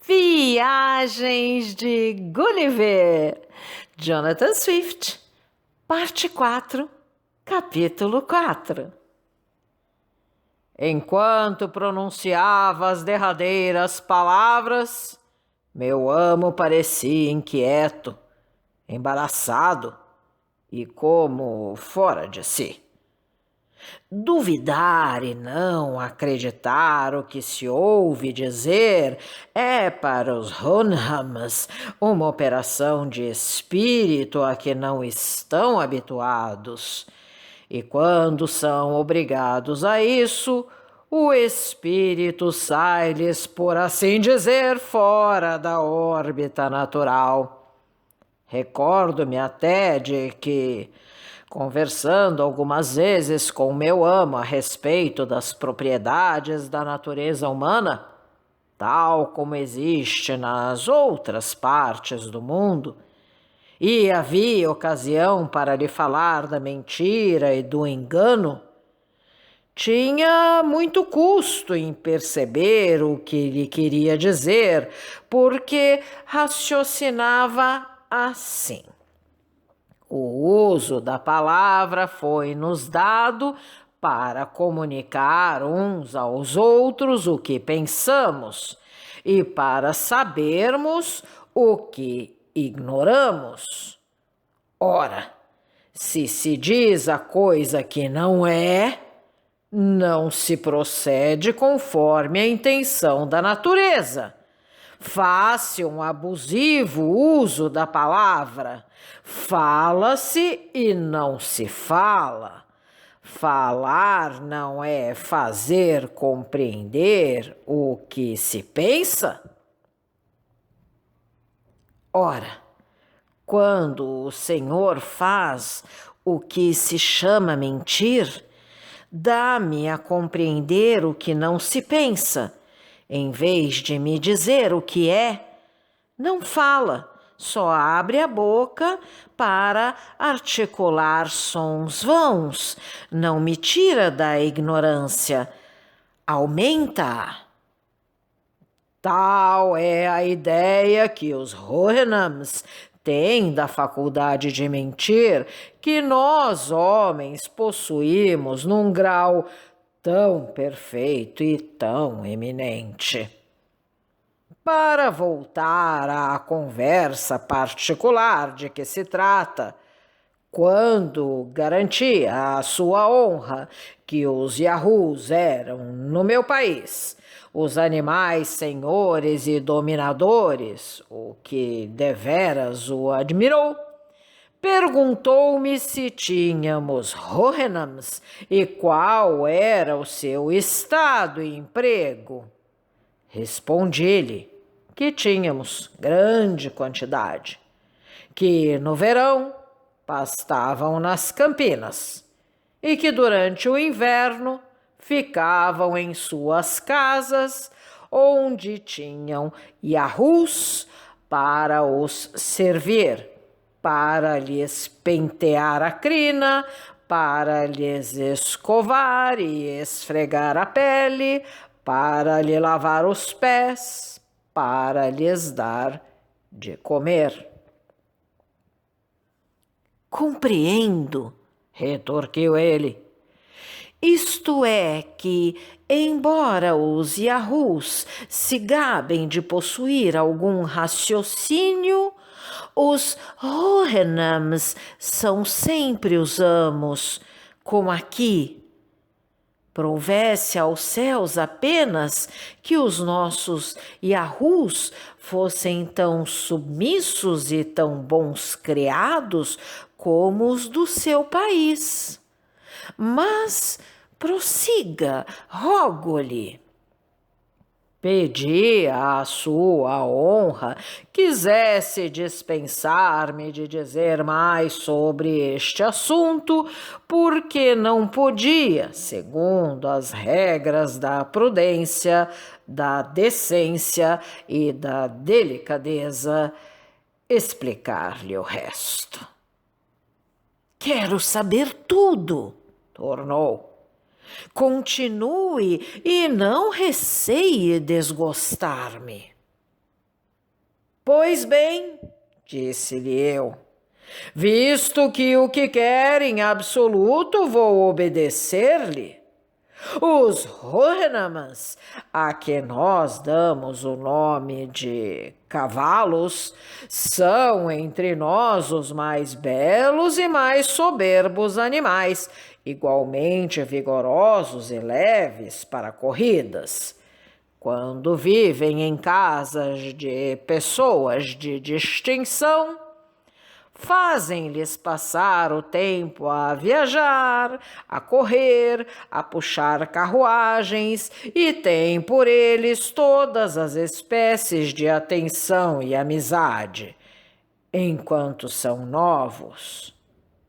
Viagens de Gulliver, Jonathan Swift, parte 4, capítulo 4. Enquanto pronunciava as derradeiras palavras, meu amo parecia inquieto, embaraçado e como fora de si. Duvidar e não acreditar o que se ouve dizer é para os Hunhams uma operação de espírito a que não estão habituados. E quando são obrigados a isso, o espírito sai-lhes, por assim dizer, fora da órbita natural. Recordo-me até de que, conversando algumas vezes com meu amo a respeito das propriedades da natureza humana, tal como existe nas outras partes do mundo, e havia ocasião para lhe falar da mentira e do engano, tinha muito custo em perceber o que lhe queria dizer, porque raciocinava assim: o uso da palavra foi-nos dado para comunicar uns aos outros o que pensamos e para sabermos o que ignoramos. Ora, se se diz a coisa que não é, não se procede conforme a intenção da natureza. Faz-se um abusivo uso da palavra. Fala-se e não se fala. Falar não é fazer compreender o que se pensa? Ora, quando o Senhor faz o que se chama mentir, dá-me a compreender o que não se pensa. Em vez de me dizer o que é, não fala, só abre a boca para articular sons vãos. Não me tira da ignorância, aumenta-a. Tal é a ideia que os Hohenhams têm da faculdade de mentir, que nós, homens, possuímos num grau tão perfeito e tão eminente. Para voltar à conversa particular de que se trata, quando garantia a sua honra que os Yahoos eram, no meu país, os animais senhores e dominadores, o que deveras o admirou, perguntou-me se tínhamos Hohenhams e qual era o seu estado e emprego. Respondi-lhe que tínhamos grande quantidade, que no verão pastavam nas campinas e que durante o inverno ficavam em suas casas, onde tinham Yahoos para os servir, para lhes pentear a crina, para lhes escovar e esfregar a pele, para lhe lavar os pés, para lhes dar de comer. Compreendo, retorquiu ele. Isto é que, embora os Yahoos se gabem de possuir algum raciocínio, os Hohenhams são sempre os amos, como aqui. Prouvesse aos céus apenas que os nossos Yahoos fossem tão submissos e tão bons criados como os do seu país. Mas prossiga, rogo-lhe. Pedi à sua honra quisesse dispensar-me de dizer mais sobre este assunto, porque não podia, segundo as regras da prudência, da decência e da delicadeza, explicar-lhe o resto. Quero saber tudo, tornou. Continue e não receie desgostar-me. Pois bem, disse-lhe eu, visto que o que quer em absoluto vou obedecer-lhe. Os Hohenems, a que nós damos o nome de cavalos, são entre nós os mais belos e mais soberbos animais, igualmente vigorosos e leves para corridas. Quando vivem em casas de pessoas de distinção, fazem-lhes passar o tempo a viajar, a correr, a puxar carruagens e têm por eles todas as espécies de atenção e amizade, enquanto são novos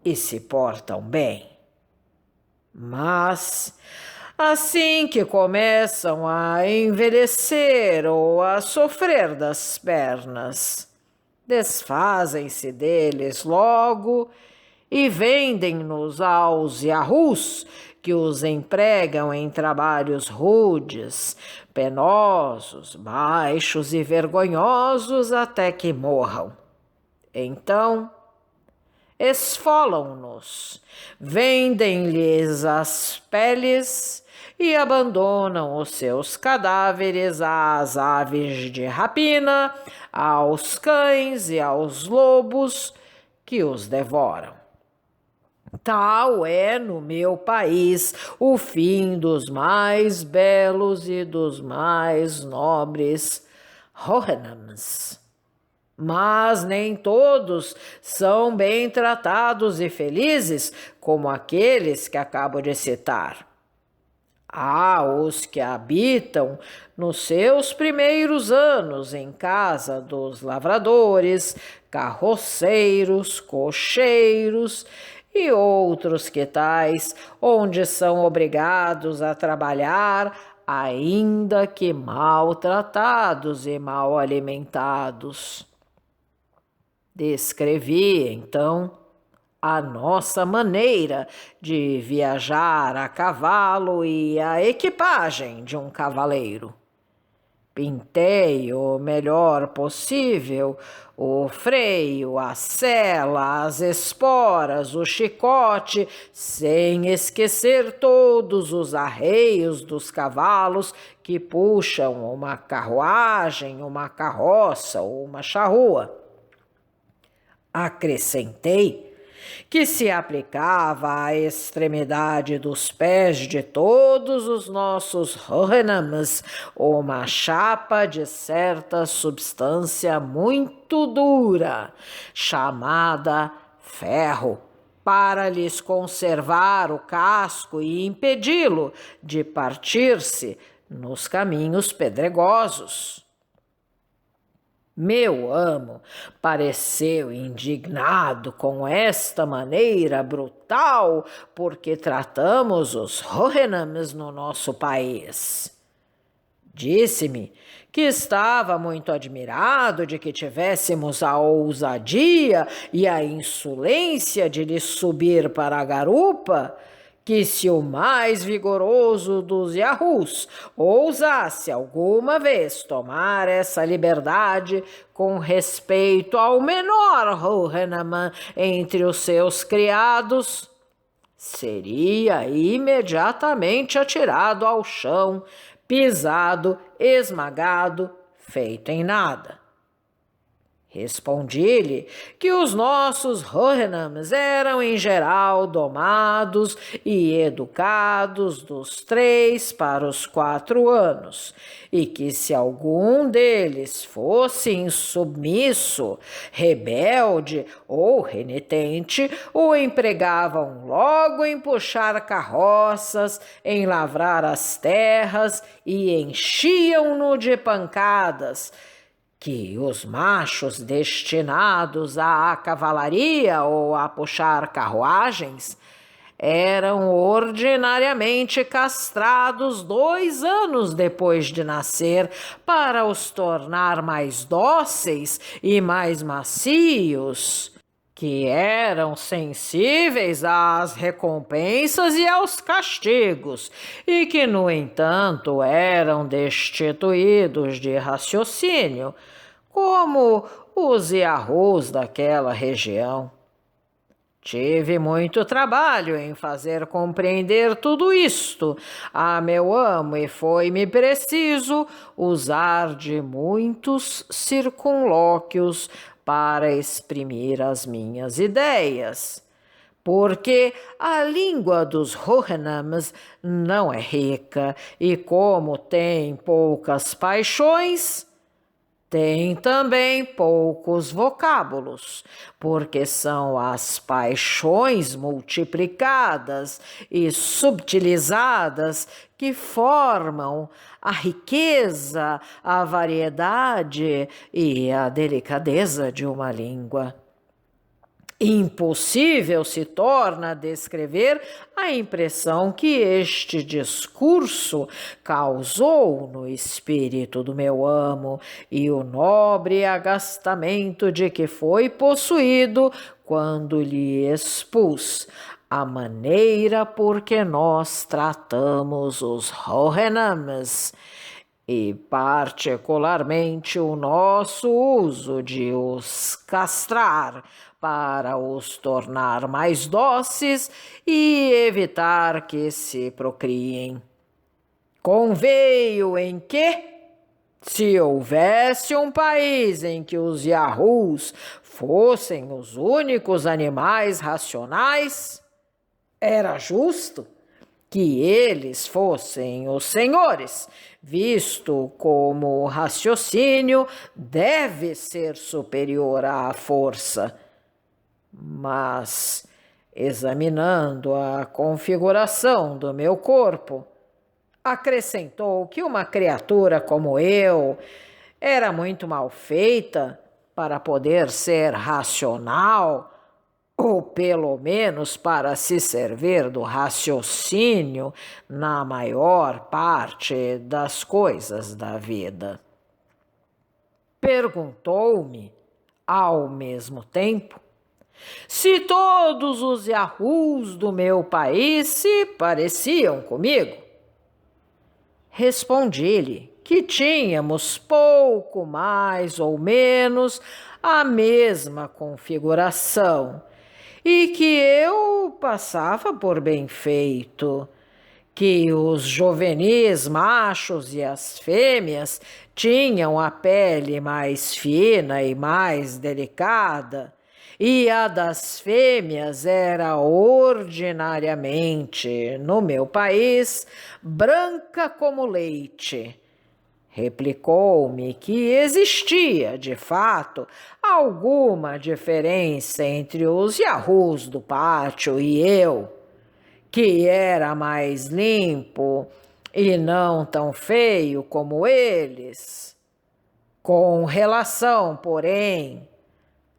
e se portam bem. Mas, assim que começam a envelhecer ou a sofrer das pernas, desfazem-se deles logo e vendem-nos aos Yahoos, que os empregam em trabalhos rudes, penosos, baixos e vergonhosos até que morram. Então, esfolam-nos, vendem-lhes as peles e abandonam os seus cadáveres às aves de rapina, aos cães e aos lobos que os devoram. Tal é no meu país o fim dos mais belos e dos mais nobres Hohenems. Mas nem todos são bem tratados e felizes como aqueles que acabo de citar. Há os que habitam nos seus primeiros anos em casa dos lavradores, carroceiros, cocheiros e outros que tais, onde são obrigados a trabalhar, ainda que maltratados e mal alimentados. Descrevi, então, a nossa maneira de viajar a cavalo e a equipagem de um cavaleiro. Pintei o melhor possível o freio, a sela, as esporas, o chicote, sem esquecer todos os arreios dos cavalos que puxam uma carruagem, uma carroça ou uma charrua. Acrescentei que se aplicava à extremidade dos pés de todos os nossos Hohenems uma chapa de certa substância muito dura, chamada ferro, para lhes conservar o casco e impedi-lo de partir-se nos caminhos pedregosos. Meu amo pareceu indignado com esta maneira brutal, porque tratamos os Hohenems no nosso país. Disse-me que estava muito admirado de que tivéssemos a ousadia e a insolência de lhe subir para a garupa, que se o mais vigoroso dos Yahoos ousasse alguma vez tomar essa liberdade com respeito ao menor Hohenem entre os seus criados, seria imediatamente atirado ao chão, pisado, esmagado, feito em nada. Respondi-lhe que os nossos Hohenems eram em geral domados e educados dos 3 para os 4 anos, e que se algum deles fosse insubmisso, rebelde ou renitente, o empregavam logo em puxar carroças, em lavrar as terras e enchiam-no de pancadas, que os machos destinados à cavalaria ou a puxar carruagens eram ordinariamente castrados 2 anos depois de nascer para os tornar mais dóceis e mais macios, que eram sensíveis às recompensas e aos castigos, e que, no entanto, eram destituídos de raciocínio, como os Yahoos daquela região. Tive muito trabalho em fazer compreender tudo isto a meu amo e foi-me preciso usar de muitos circunlóquios para exprimir as minhas ideias, porque a língua dos Rohanams não é rica e, como tem poucas paixões, tem também poucos vocábulos, porque são as paixões multiplicadas e subtilizadas que formam a riqueza, a variedade e a delicadeza de uma língua. Impossível se torna descrever a impressão que este discurso causou no espírito do meu amo e o nobre agastamento de que foi possuído quando lhe expus a maneira por que nós tratamos os Rohanams e particularmente o nosso uso de os castrar para os tornar mais dóceis e evitar que se procriem. Conveio em que, se houvesse um país em que os Yahoos fossem os únicos animais racionais, era justo que eles fossem os senhores, visto como o raciocínio deve ser superior à força. Mas, examinando a configuração do meu corpo, acrescentou que uma criatura como eu era muito mal feita para poder ser racional, ou pelo menos para se servir do raciocínio na maior parte das coisas da vida. Perguntou-me, ao mesmo tempo, se todos os Yahoos do meu país se pareciam comigo. Respondi-lhe que tínhamos pouco mais ou menos a mesma configuração e que eu passava por bem feito, que os juvenis machos e as fêmeas tinham a pele mais fina e mais delicada, e a das fêmeas era ordinariamente, no meu país, branca como leite. Replicou-me que existia, de fato, alguma diferença entre os Yahoos do pátio e eu, que era mais limpo e não tão feio como eles. Com relação, porém,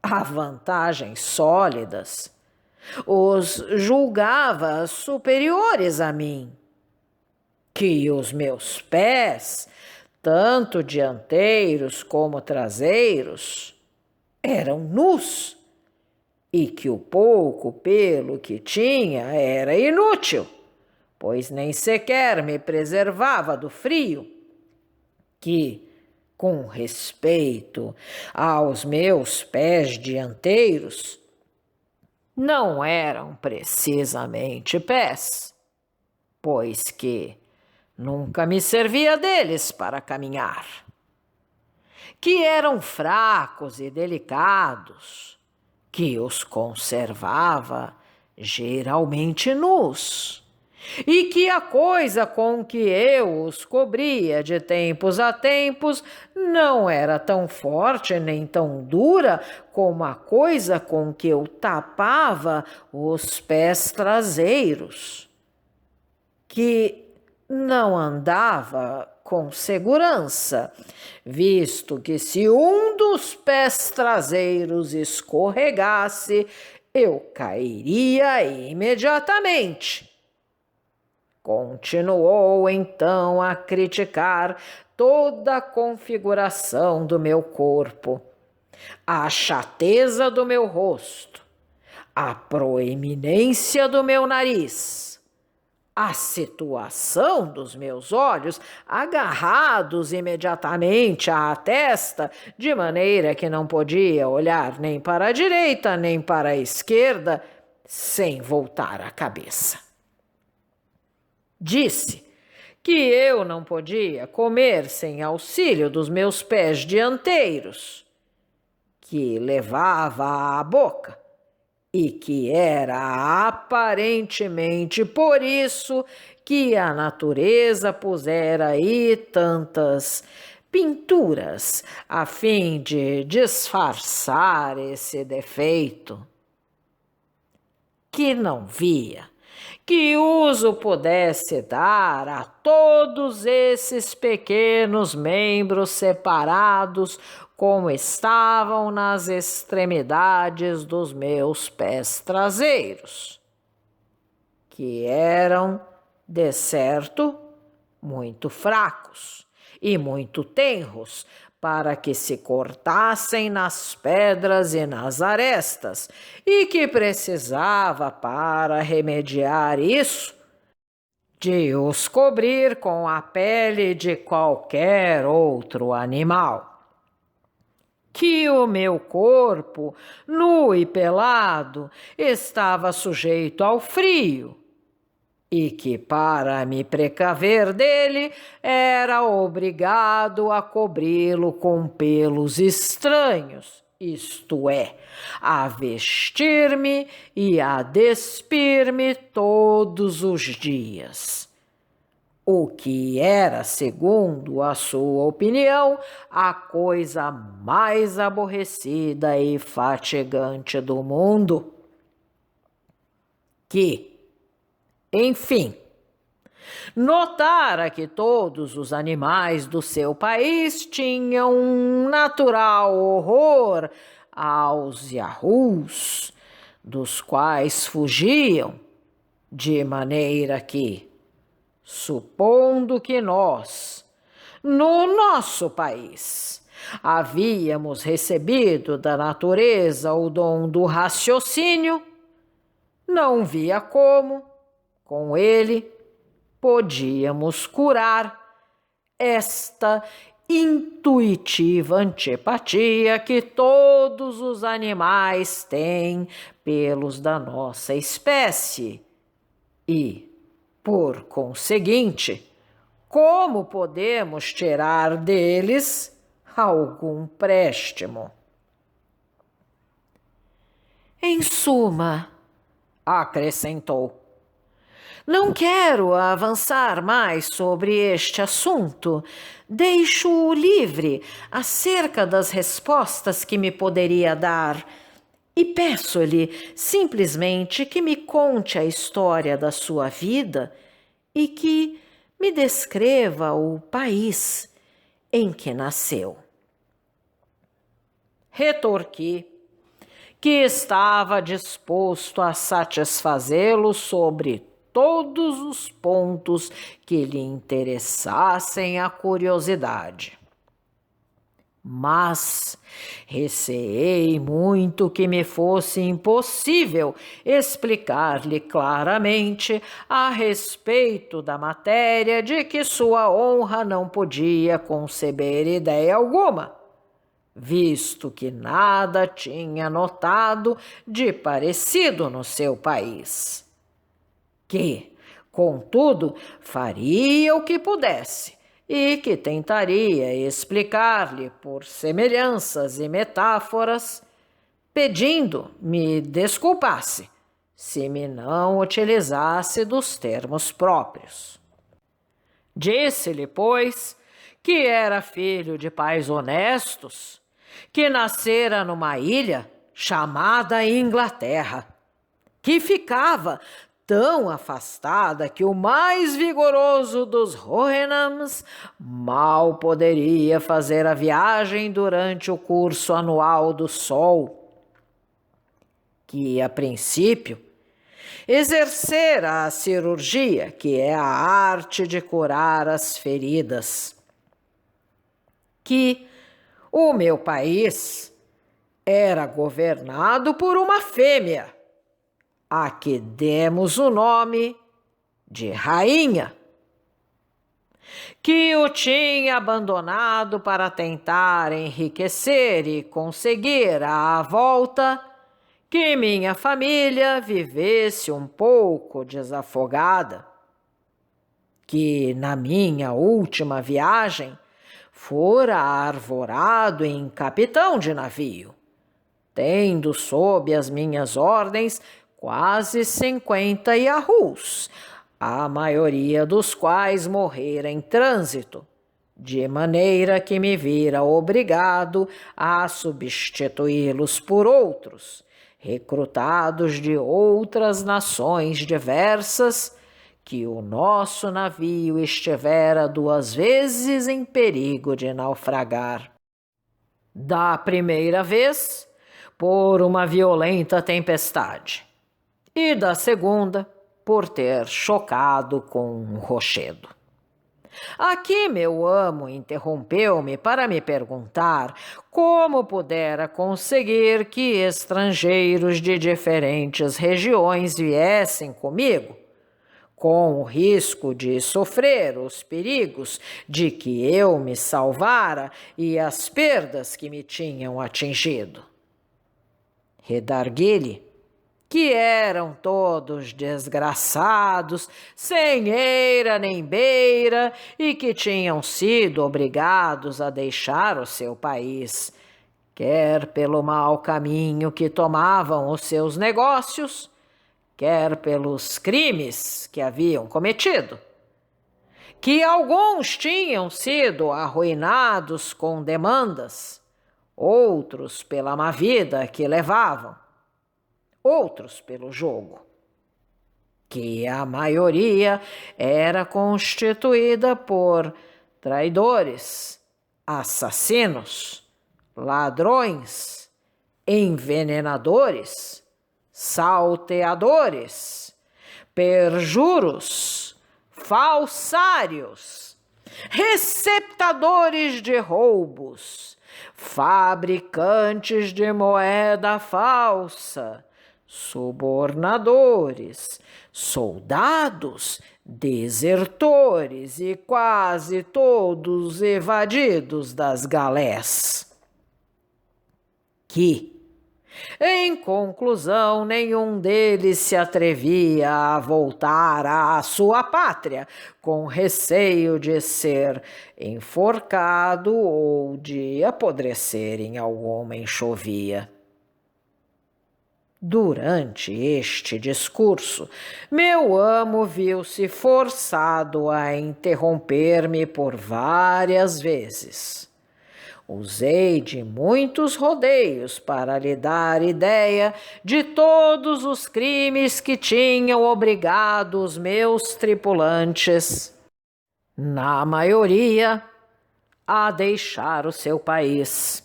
a vantagens sólidas, os julgava superiores a mim, que os meus pés, tanto dianteiros como traseiros, eram nus e que o pouco pelo que tinha era inútil, pois nem sequer me preservava do frio, que, com respeito aos meus pés dianteiros, não eram precisamente pés, pois que nunca me servia deles para caminhar, que eram fracos e delicados, que os conservava geralmente nus, e que a coisa com que eu os cobria de tempos a tempos não era tão forte nem tão dura como a coisa com que eu tapava os pés traseiros, que não andava com segurança, visto que se um dos pés traseiros escorregasse, eu cairia imediatamente. Continuou então a criticar toda a configuração do meu corpo, a achateza do meu rosto, a proeminência do meu nariz, a situação dos meus olhos, agarrados imediatamente à testa, de maneira que não podia olhar nem para a direita nem para a esquerda, sem voltar a cabeça. Disse que eu não podia comer sem auxílio dos meus pés dianteiros, que levava à boca, e que era aparentemente por isso que a natureza pusera aí tantas pinturas a fim de disfarçar esse defeito, que não via que uso pudesse dar a todos esses pequenos membros separados como estavam nas extremidades dos meus pés traseiros, que eram, de certo, muito fracos e muito tenros, para que se cortassem nas pedras e nas arestas, e que precisava, para remediar isso, de os cobrir com a pele de qualquer outro animal. Que o meu corpo, nu e pelado, estava sujeito ao frio, e que, para me precaver dele, era obrigado a cobri-lo com pelos estranhos, isto é, a vestir-me e a despir-me todos os dias. O que era, segundo a sua opinião, a coisa mais aborrecida e fatigante do mundo. Que, enfim, notara que todos os animais do seu país tinham um natural horror aos yahus, dos quais fugiam, de maneira que, supondo que nós, no nosso país, havíamos recebido da natureza o dom do raciocínio, não via como, com ele, podíamos curar esta intuitiva antipatia que todos os animais têm pelos da nossa espécie e, por conseguinte, como podemos tirar deles algum préstimo? Em suma, acrescentou, não quero avançar mais sobre este assunto. Deixo-o livre acerca das respostas que me poderia dar e peço-lhe simplesmente que me conte a história da sua vida e que me descreva o país em que nasceu. Retorqui que estava disposto a satisfazê-lo sobre todos os pontos que lhe interessassem a curiosidade. Mas receei muito que me fosse impossível explicar-lhe claramente a respeito da matéria de que sua honra não podia conceber ideia alguma, visto que nada tinha notado de parecido no seu país. Que, contudo, faria o que pudesse e que tentaria explicar-lhe por semelhanças e metáforas, pedindo me desculpasse se me não utilizasse dos termos próprios. Disse-lhe, pois, que era filho de pais honestos, que nascera numa ilha chamada Inglaterra, que ficava tão afastada que o mais vigoroso dos Houyhnhnms mal poderia fazer a viagem durante o curso anual do Sol, que, a princípio, exercera a cirurgia, que é a arte de curar as feridas, que o meu país era governado por uma fêmea, a que demos o nome de rainha, que o tinha abandonado para tentar enriquecer e conseguir à volta que minha família vivesse um pouco desafogada, que na minha última viagem fora arvorado em capitão de navio, tendo sob as minhas ordens quase 50 iahus, a maioria dos quais morrera em trânsito, de maneira que me vira obrigado a substituí-los por outros, recrutados de outras nações diversas, que o nosso navio estivera 2 vezes em perigo de naufragar. Da primeira vez, por uma violenta tempestade, e da segunda, por ter chocado com um rochedo. Aqui meu amo interrompeu-me para me perguntar como pudera conseguir que estrangeiros de diferentes regiões viessem comigo, com o risco de sofrer os perigos de que eu me salvara e as perdas que me tinham atingido. Redargui-lhe que eram todos desgraçados, sem eira nem beira, e que tinham sido obrigados a deixar o seu país, quer pelo mau caminho que tomavam os seus negócios, quer pelos crimes que haviam cometido, que alguns tinham sido arruinados com demandas, outros pela má vida que levavam, outros pelo jogo, que a maioria era constituída por traidores, assassinos, ladrões, envenenadores, salteadores, perjuros, falsários, receptadores de roubos, fabricantes de moeda falsa, subornadores, soldados, desertores e quase todos evadidos das galés. Que, em conclusão, nenhum deles se atrevia a voltar à sua pátria, com receio de ser enforcado ou de apodrecer em alguma enxovia. Durante este discurso, meu amo viu-se forçado a interromper-me por várias vezes. Usei de muitos rodeios para lhe dar ideia de todos os crimes que tinham obrigado os meus tripulantes, na maioria, a deixar o seu país.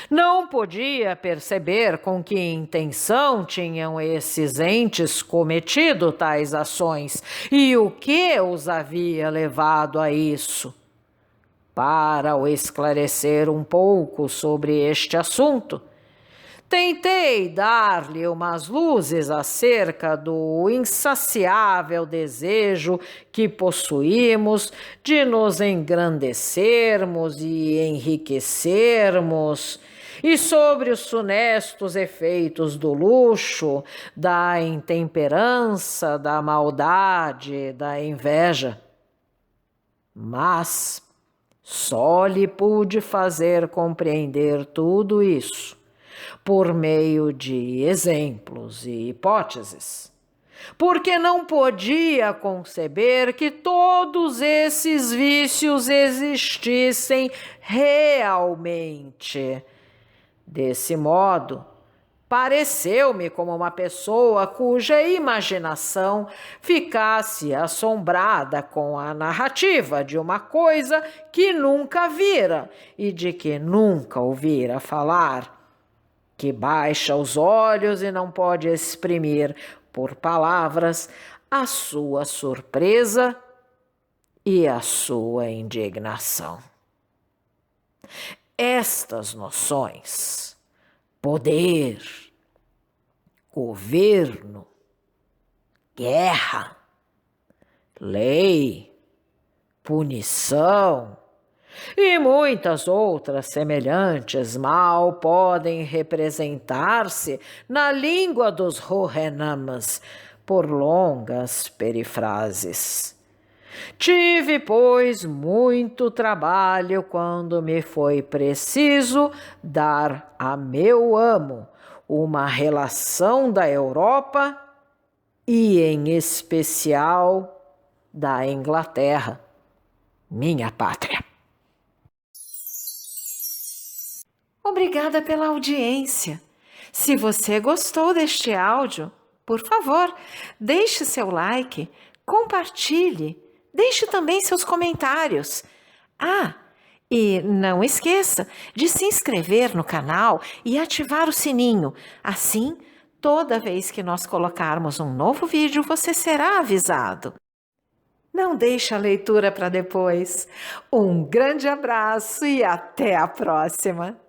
Não podia perceber com que intenção tinham esses entes cometido tais ações e o que os havia levado a isso. Para o esclarecer um pouco sobre este assunto, tentei dar-lhe umas luzes acerca do insaciável desejo que possuímos de nos engrandecermos e enriquecermos, e sobre os funestos efeitos do luxo, da intemperança, da maldade, da inveja. Mas só lhe pude fazer compreender tudo isso por meio de exemplos e hipóteses, porque não podia conceber que todos esses vícios existissem realmente. Desse modo, pareceu-me como uma pessoa cuja imaginação ficasse assombrada com a narrativa de uma coisa que nunca vira e de que nunca ouvira falar, que baixa os olhos e não pode exprimir por palavras a sua surpresa e a sua indignação. Estas noções, poder, governo, guerra, lei, punição e muitas outras semelhantes mal podem representar-se na língua dos Rohirrimas por longas perifrases. Tive, pois, muito trabalho quando me foi preciso dar a meu amo uma relação da Europa e, em especial, da Inglaterra, minha pátria. Obrigada pela audiência. Se você gostou deste áudio, por favor, deixe seu like, compartilhe, deixe também seus comentários. E não esqueça de se inscrever no canal e ativar o sininho. Assim, toda vez que nós colocarmos um novo vídeo, você será avisado. Não deixe a leitura para depois. Um grande abraço e até a próxima!